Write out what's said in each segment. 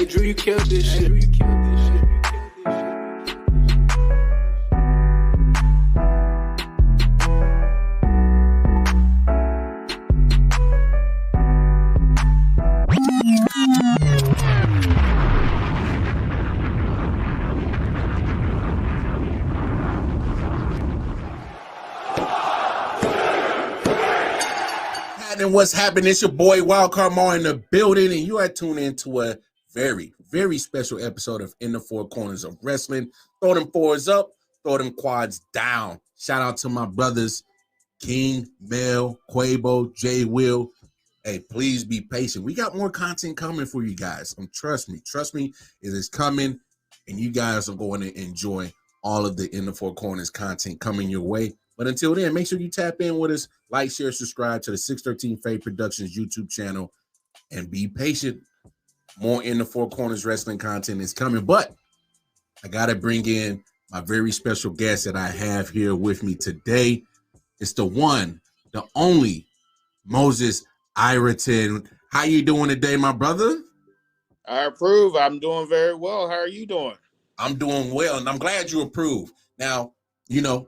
Hey, Drew, you killed this shit. And what's happening? It's your boy Wildcard Mar in the building, and you are tuning into a very, very special episode of In the Four Corners of Wrestling. Throw them fours up, throw them quads down. Shout out to my brothers, King, Mel, Quavo, J. Will. Hey, please be patient. We got more content coming for you guys. Trust me, it is coming, and you guys are going to enjoy all of the In the Four Corners content coming your way. But until then, make sure you tap in with us, like, share, subscribe to the 613 Faye Productions YouTube channel, and be patient. More In the Four Corners wrestling content is coming, but I got to bring in my very special guest that I have here with me today. It's the one, the only Moses Iraton. How you doing today, my brother? I approve. I'm doing very well. How are you doing? I'm doing well, and I'm glad you approve. Now, not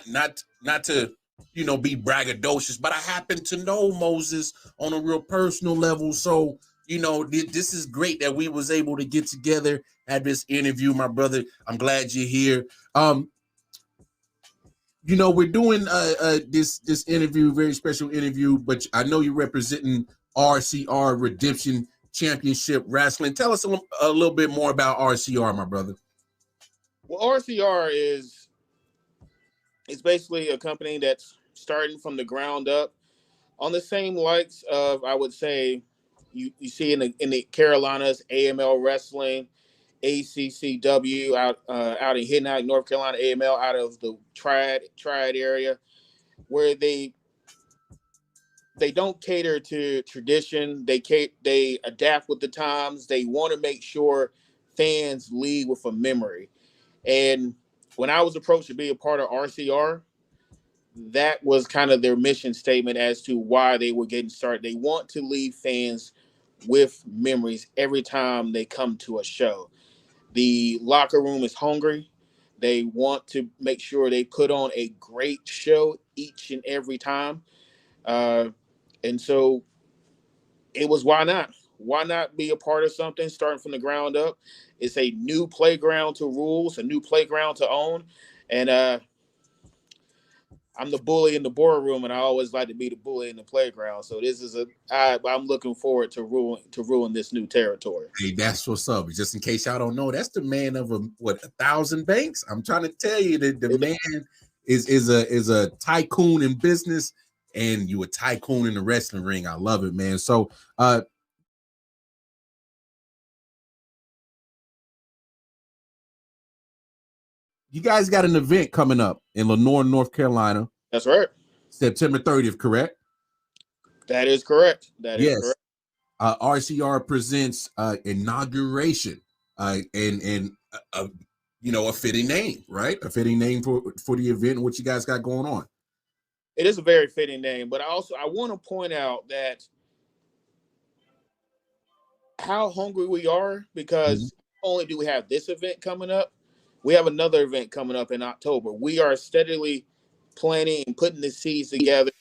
to be braggadocious, but I happen to know Moses on a real personal level. So, this is great that we was able to get together, have this interview, my brother. I'm glad you're here. We're doing this interview, very special interview, but I know you're representing RCR Redemption Championship Rasslin. Tell us a little bit more about RCR, my brother. Well, RCR is basically a company that's starting from the ground up on the same likes of, I would say, you see in the Carolinas, AML Wrestling, ACCW out in Hinnock, North Carolina, AML out of the Triad area, where they don't cater to tradition. They adapt with the times. They want to make sure fans leave with a memory. And when I was approached to be a part of RCR, that was kind of their mission statement as to why they were getting started. They want to leave fans with memories every time they come to a show. The locker room is hungry. They want to make sure they put on a great show each and every time. And so it was, why not? Why not be a part of something starting from the ground up? It's a new playground to rules, a new playground to own. And I'm the bully in the boardroom, and I always like to be the bully in the playground. So this is I'm looking forward to ruin this new territory. Hey, that's what's up. Just in case y'all don't know, that's the man of 1,000 banks. I'm trying to tell you that the man is a tycoon in business, and you a tycoon in the wrestling ring. I love it, man. So you guys got an event coming up in Lenoir, North Carolina. That's right. September 30th, correct? That is correct. That is correct. RCR presents Inauguration, and a fitting name, right? A fitting name for the event and what you guys got going on. It is a very fitting name, but I want to point out that how hungry we are, because not only do we have this event coming up, we have another event coming up in October. We are steadily planning and putting the seeds together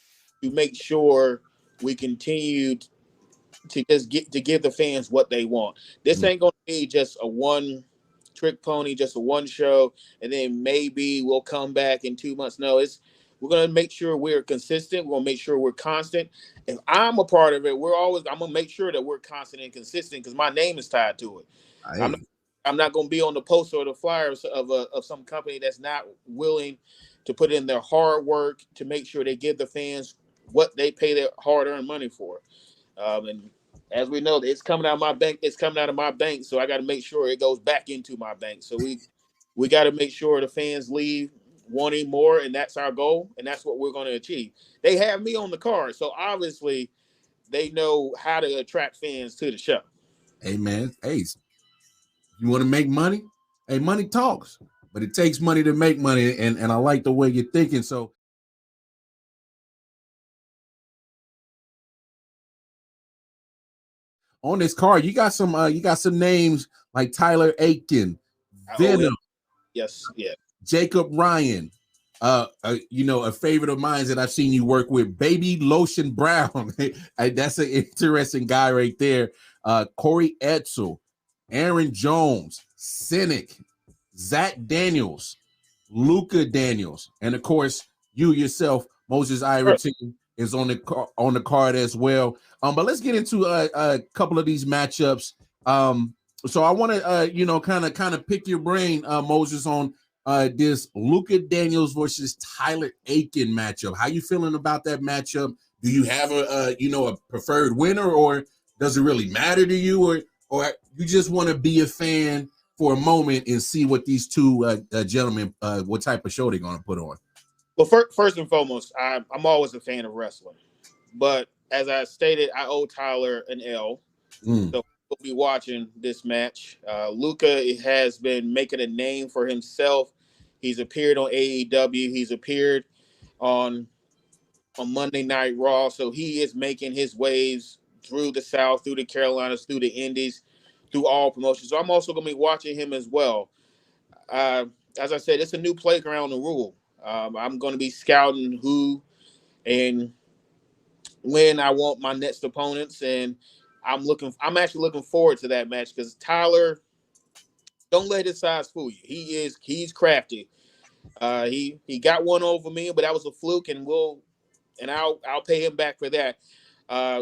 to make sure we continue to give the fans what they want. This ain't going to be just a one-trick pony, just a one show, and then maybe we'll come back in 2 months. No, we're going to make sure we're consistent. We're going to make sure we're constant. If I'm a part of it, I'm going to make sure that we're constant and consistent, because my name is tied to it. I'm not going to be on the poster or the flyers of some company that's not willing to put in their hard work to make sure they give the fans what they pay their hard-earned money for. And as we know, it's coming out of my bank. It's coming out of my bank, so I got to make sure it goes back into my bank. So we got to make sure the fans leave wanting more, and that's our goal, and that's what we're going to achieve. They have me on the card, so obviously they know how to attract fans to the show. Hey, man. Hey, you want to make money? Hey, money talks, but it takes money to make money, and I like the way you're thinking. So on this card, you got some names like Tyler Aitken, Venum, yes, yeah. Jacob Ryan, a favorite of mine that I've seen you work with, Baby Lotion Brown. That's an interesting guy right there. Corey Edsel, Aaron Jones, Sinnick, Zakk Daniels, Luka Daniels, and of course you yourself, Moses Iraton, is on the card as well. But let's get into a couple of these matchups. So I want to kind of pick your brain, Moses, on this Luka Daniels versus Tyler Aitken matchup. How you feeling about that matchup? Do you have a preferred winner, or does it really matter to you, or you just want to be a fan for a moment and see what these two gentlemen, what type of show they're going to put on? Well, first and foremost, I'm always a fan of wrestling, but as I stated, I owe Tyler an L. So we'll be watching this match. Luka has been making a name for himself. He's appeared on AEW. He's appeared on Monday Night Raw. So he is making his waves through the South, through the Carolinas, through the Indies, through all promotions. So I'm also going to be watching him as well. As I said, it's a new playground to rule. I'm going to be scouting who and when I want my next opponents, and I'm actually looking forward to that match because Tyler, don't let his size fool you. He's crafty. He got one over me, but that was a fluke, and I'll pay him back for that.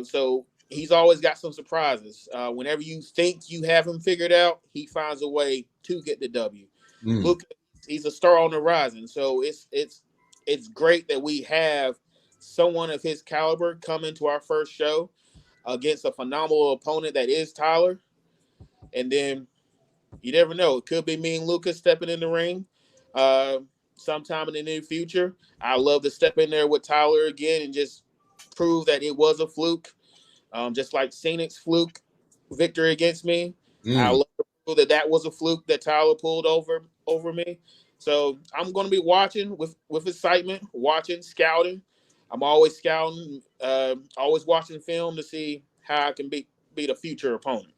So he's always got some surprises. Whenever you think you have him figured out, he finds a way to get the W. Luka, he's a star on the horizon. So it's great that we have someone of his caliber come into our first show against a phenomenal opponent that is Tyler. And then you never know. It could be me and Luka stepping in the ring sometime in the near future. I love to step in there with Tyler again and just prove that it was a fluke. Just like Sinnick's fluke victory against me. I love to prove that was a fluke that Tyler pulled over me. So I'm going to be watching with excitement, scouting. I'm always scouting, always watching film to see how I can beat a future opponent.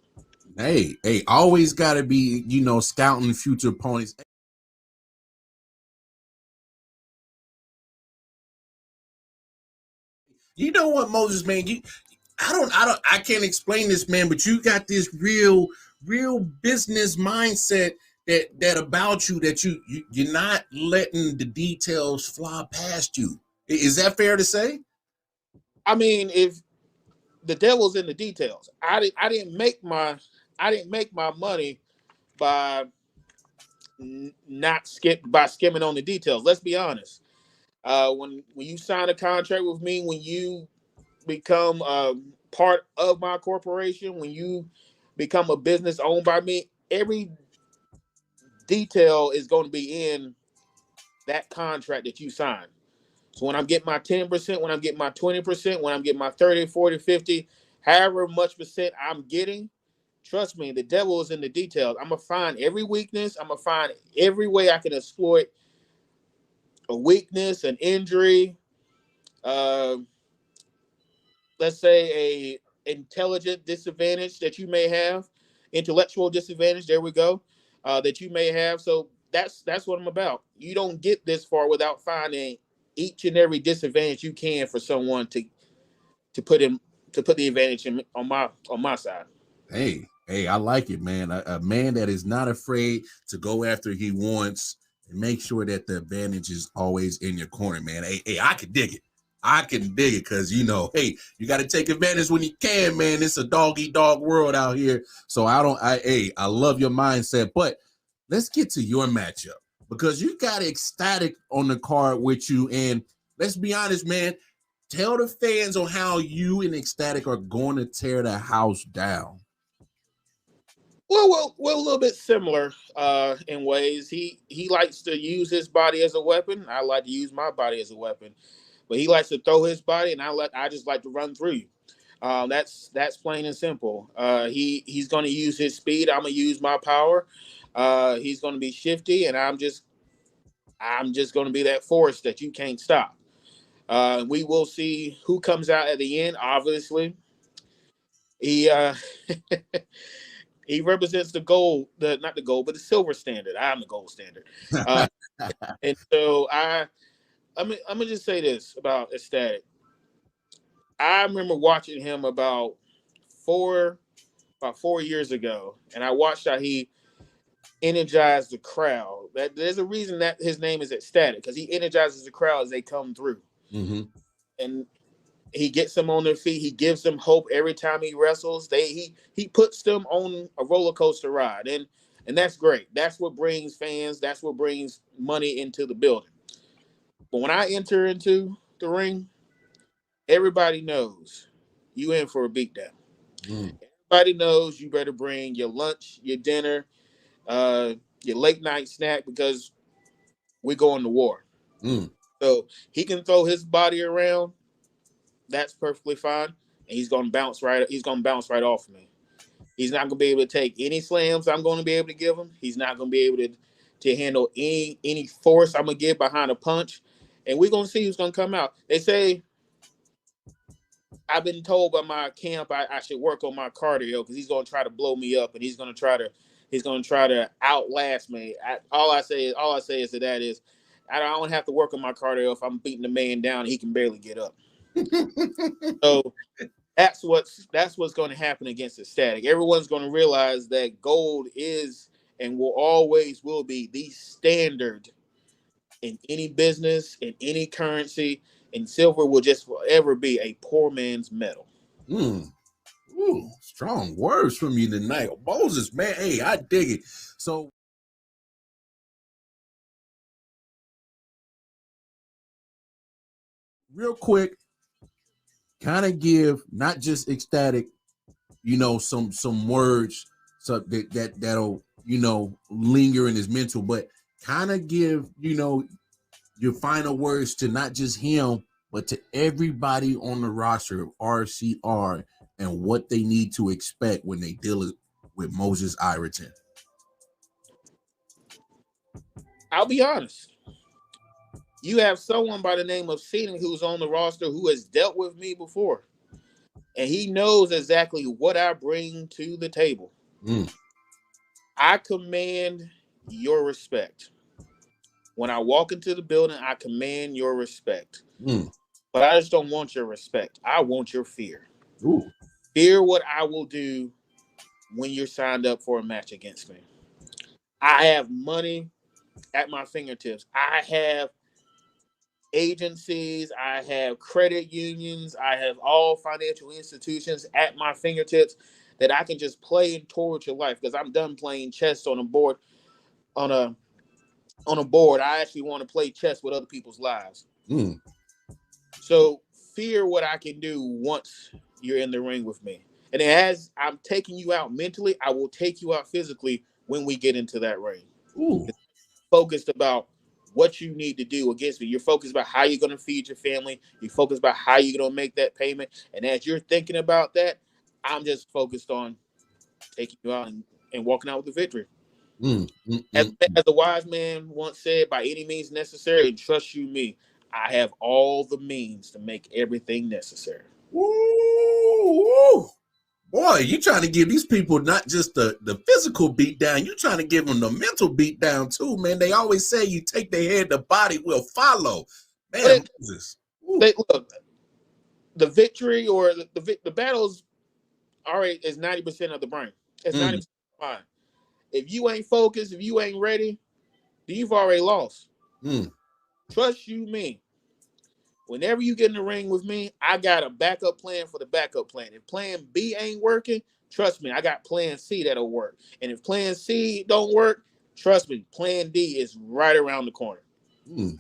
Hey, always got to be, scouting future opponents. You know what, Moses, man? I can't explain this, man, but you got this real business mindset that about you that you're not letting the details fly past you. Is that fair to say? I mean, if the devil's in the details, I didn't make my money by skimming on the details. Let's be honest. When you sign a contract with me, when you become part of my corporation, when you become a business owned by me, every detail is going to be in that contract that you sign. So when I'm getting my 10%, when I'm getting my 20%, when I'm getting my 30, 40, 50, however much percent I'm getting, trust me, the devil is in the details. I'm going to find every weakness. I'm going to find every way I can exploit a weakness, an injury, let's say a intelligent disadvantage that you may have, intellectual disadvantage, there we go, that you may have. So that's what I'm about. You don't get this far without finding each and every disadvantage you can for someone to put the advantage on my side. Hey, I like it, man. A man that is not afraid to go after he wants and make sure that the advantage is always in your corner, man. Hey, I can dig it. I can dig it because, hey, you got to take advantage when you can, man. It's a dog-eat-dog world out here. So I love your mindset. But let's get to your matchup because you got Xstatic on the card with you. And let's be honest, man, tell the fans on how you and Xstatic are going to tear the house down. Well, a little bit similar in ways. He likes to use his body as a weapon. I like to use my body as a weapon, but he likes to throw his body, and I just like to run through you. That's plain and simple. He's going to use his speed. I'm going to use my power. He's going to be shifty, and I'm just going to be that force that you can't stop. We will see who comes out at the end. Obviously, he He represents the gold, not the gold, but the silver standard. I'm the gold standard. And so I'm gonna just say this about Xstatic. I remember watching him about 4 years ago, and I watched how he energized the crowd. That there's a reason that his name is Xstatic, because he energizes the crowd as they come through. Mm-hmm. And he gets them on their feet. He gives them hope every time he wrestles. He puts them on a roller coaster ride, and that's great. That's what brings fans. That's what brings money into the building. But when I enter into the ring, everybody knows you in for a beatdown. Mm. Everybody knows you better bring your lunch, your dinner, your late night snack, because we're going to war. Mm. So he can throw his body around. That's perfectly fine. And he's gonna bounce right. He's gonna bounce right off of me. He's not gonna be able to take any slams I'm gonna be able to give him. He's not gonna be able to handle any force I'm gonna give behind a punch. And we're gonna see who's gonna come out. They say I've been told by my camp I should work on my cardio, because he's gonna try to blow me up, and he's gonna try to outlast me. All I say is that is I don't have to work on my cardio if I'm beating the man down and he can barely get up. So that's what's going to happen against Xstatic. Everyone's going to realize that gold is and will be the standard in any business, in any currency, and silver will just forever be a poor man's metal. Mm. Ooh, strong words from you tonight, Moses, man. Hey, I dig it. So, real quick, kind of give not just Xstatic, some words so that'll linger in his mental, but kind of give your final words to not just him, but to everybody on the roster of RCR and what they need to expect when they deal with Moses Iraton. I'll be honest. You have someone by the name of Sinnick who's on the roster who has dealt with me before, and he knows exactly what I bring to the table. Mm. I command your respect. When I walk into the building, I command your respect. Mm. But I just don't want your respect. I want your fear. Ooh. Fear what I will do when you're signed up for a match against me. I have money at my fingertips. I have agencies. I have credit unions. I have all financial institutions at my fingertips that I can just play towards your life, because I'm done playing chess on a board. On a board, I actually want to play chess with other people's lives. Mm. So fear what I can do once you're in the ring with me. And as I'm taking you out mentally, I will take you out physically when we get into that ring. Ooh. It's focused about what you need to do against me. You're focused about how you're going to feed your family. You're focused about how you're going to make that payment. And as you're thinking about that, I'm just focused on taking you out and walking out with the victory. Mm. Mm. As Mm. a wise man once said, by any means necessary, and trust you me, I have all the means to make everything necessary. Ooh. Boy, you trying to give these people not just the physical beat down, you trying to give them the mental beat down too, man. They always say you take their head, the body will follow. Man, Moses. Look, the victory or the battles already is 90% of the brain. It's 90% of the mind. If you ain't focused, if you ain't ready, then you've already lost. Mm. Trust you me. Whenever you get in the ring with me, I got a backup plan for the backup plan. If plan B ain't working, trust me, I got plan C that'll work. And if plan C don't work, trust me, plan D is right around the corner. Mm.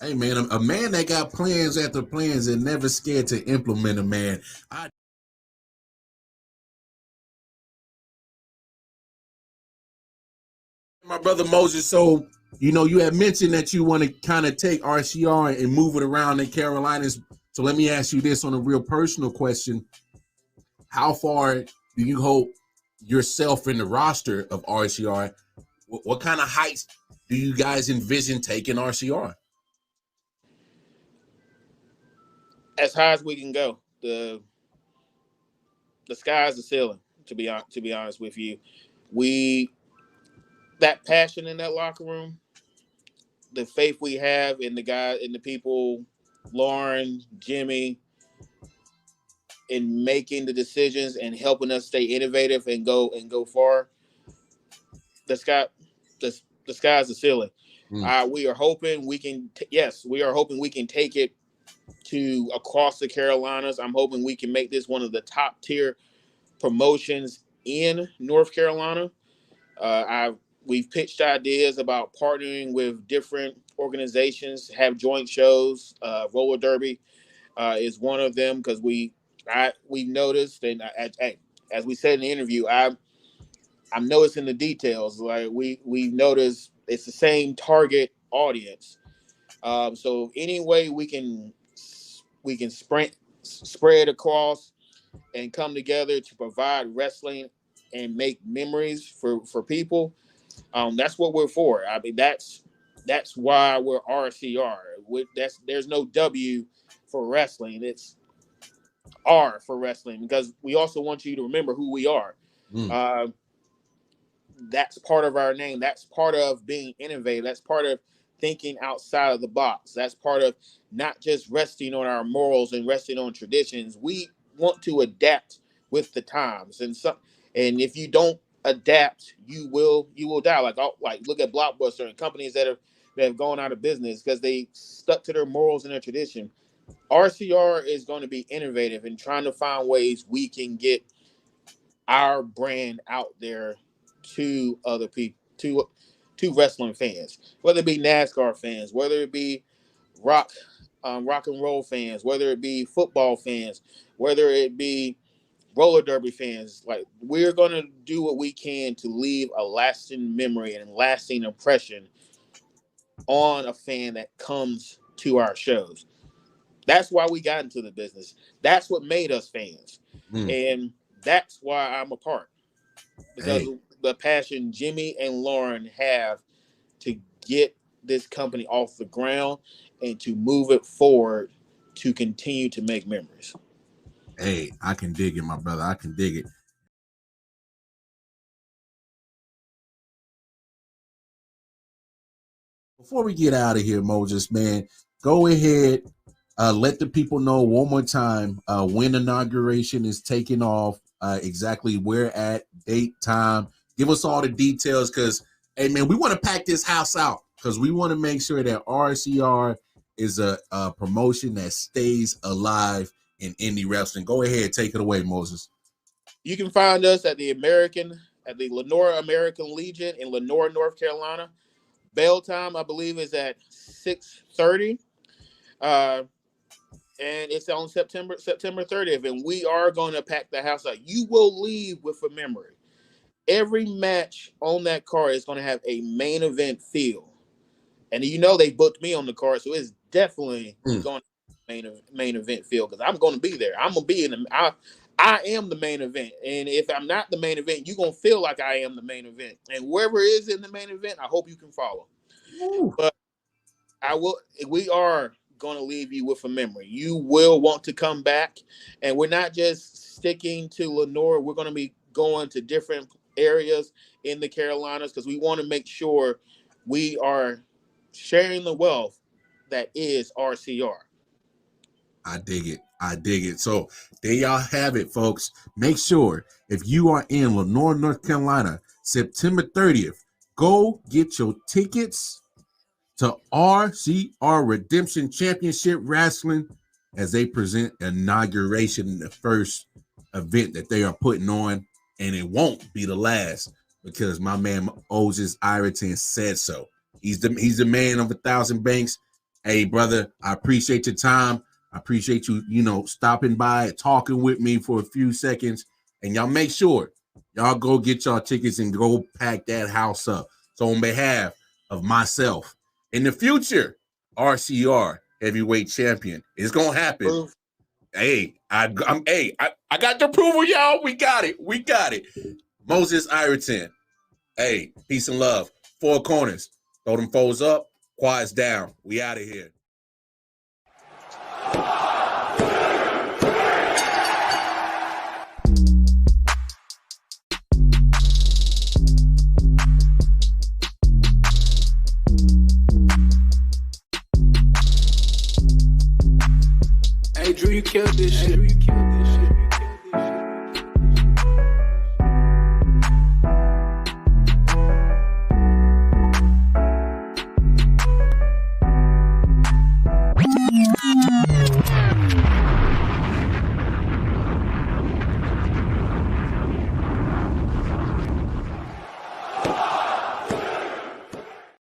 Hey, man, a man that got plans after plans and never scared to implement a man. My brother Moses, so, you had mentioned that you want to kind of take RCR and move it around in Carolinas. So let me ask you this on a real personal question. How far do you hope yourself in the roster of RCR? What kind of heights do you guys envision taking RCR? As high as we can go. The sky's the ceiling. To be honest with you, that passion in that locker room, the faith we have in the guys, in the people, Lauren, Jimmy, in making the decisions and helping us stay innovative and go far. The sky's the ceiling. We are hoping we can. We are hoping we can take it to across the Carolinas. I'm hoping we can make this one of the top tier promotions in North Carolina. We've pitched ideas about partnering with different organizations, have joint shows. Roller derby is one of them, because we noticed, and as we said in the interview, I'm noticing the details. Like we noticed it's the same target audience. So any way we can spread across and come together to provide wrestling and make memories for people. That's what we're for. I mean, that's why we're RCR. There's no W for wrestling. It's R for wrestling, because we also want you to remember who we are. That's part of our name. That's part of being innovative. That's part of thinking outside of the box. That's part of not just resting on our morals and resting on traditions. We want to adapt with the times, and if you don't adapt, you will die. Like look at Blockbuster and companies that have gone out of business because they stuck to their morals and their tradition. RCR is going to be innovative and trying to find ways we can get our brand out there to other people, to wrestling fans, whether it be NASCAR fans, whether it be rock and roll fans, whether it be football fans, whether it be roller derby fans. Like, we're going to do what we can to leave a lasting memory and lasting impression on a fan that comes to our shows. That's why we got into the business. That's what made us fans. And that's why I'm a part. Because of the passion Jimmy and Lauren have to get this company off the ground and to move it forward to continue to make memories. Hey, I can dig it, my brother. I can dig it. Before we get out of here, Moses, man, go ahead. Let the people know one more time when inauguration is taking off, exactly where at, date, time. Give us all the details, because, hey, man, we want to pack this house out, because we want to make sure that RCR is a promotion that stays alive in indie wrestling. Go ahead, take it away, Moses. You can find us at the Lenoir American Legion in Lenoir, North Carolina. Bell time, I believe, is at 6:30. And it's on September 30th, and we are going to pack the house out. You will leave with a memory. Every match on that card is going to have a main event feel, and they booked me on the card, so it's definitely going to main event feel, because I'm going to be there. I'm going to be in the. I am the main event, and if I'm not the main event, you're going to feel like I am the main event. And whoever is in the main event, I hope you can follow. But we are going to leave you with a memory. You will want to come back, and we're not just sticking to Lenoir. We're going to be going to different areas in the Carolinas, because we want to make sure we are sharing the wealth that is RCR. I dig it. I dig it. So there y'all have it, folks. Make sure, if you are in Lenoir, North Carolina, September 30th, go get your tickets to RCR Redemption Championship Rasslin as they present inauguration, the first event that they are putting on, and it won't be the last, because my man Moses Iraton said so. He's the man of 1,000 banks. Hey, brother, I appreciate your time. I appreciate you, stopping by, talking with me for a few seconds. And y'all make sure y'all go get y'all tickets and go pack that house up. So on behalf of myself, in the future, RCR heavyweight champion, it's gonna happen. Hey, I got the approval, y'all. We got it. Moses Iraton. Hey, peace and love. Four corners. Throw them foes up. Quads down. We out of here. Drew, you killed this shit.